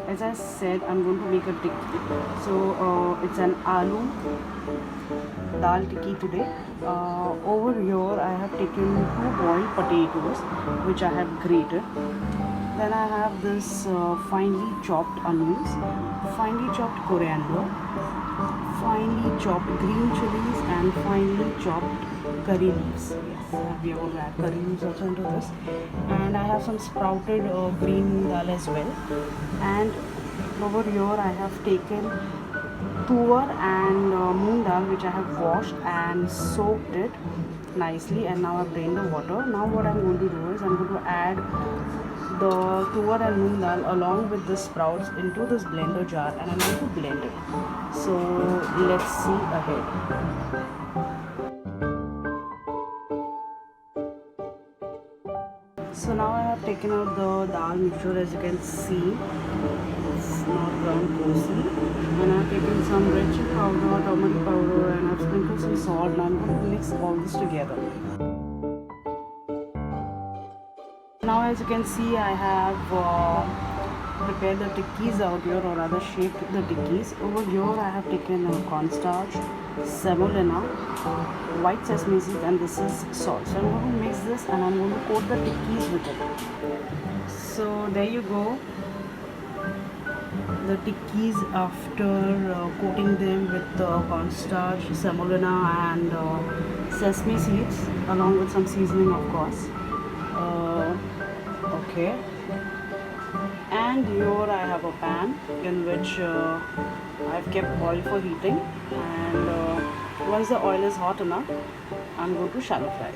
as I said, I'm going to make a tikki. So it's an aloo dal tikki today. Over here I have taken 2 boiled potatoes which I have grated. Then I have this finely chopped onions, finely chopped coriander, finely chopped green chilies, and finely chopped curry leaves. Yes, we are going to add curry leaves also into this. And I have some sprouted green dal as well. And over here I have taken tuvar and moong dal which I have washed and soaked it nicely, and now I've drained the water. Now what I'm going to do is I'm going to add the tuvar and moong dal along with the sprouts into this blender jar, and I'm going to blend it. So let's see ahead. So now I have taken out the dal mixture. As you can see, it's not brown coarsely, and I have taken some red chili powder, turmeric powder, and I've sprinkled some salt, and I'm going to mix all this together. Now as you can see, I have prepared the tikkis out here, or rather shaped the tikkis. Over here I have taken cornstarch, semolina, white sesame seeds, and this is salt. So I'm going to mix this and I'm going to coat the tikkis with it. So there you go, the tikkis after coating them with cornstarch, semolina, and sesame seeds, along with some seasoning, of course. Okay, and here I have a pan in which I've kept oil for heating, and once the oil is hot enough, I'm going to shallow fry it.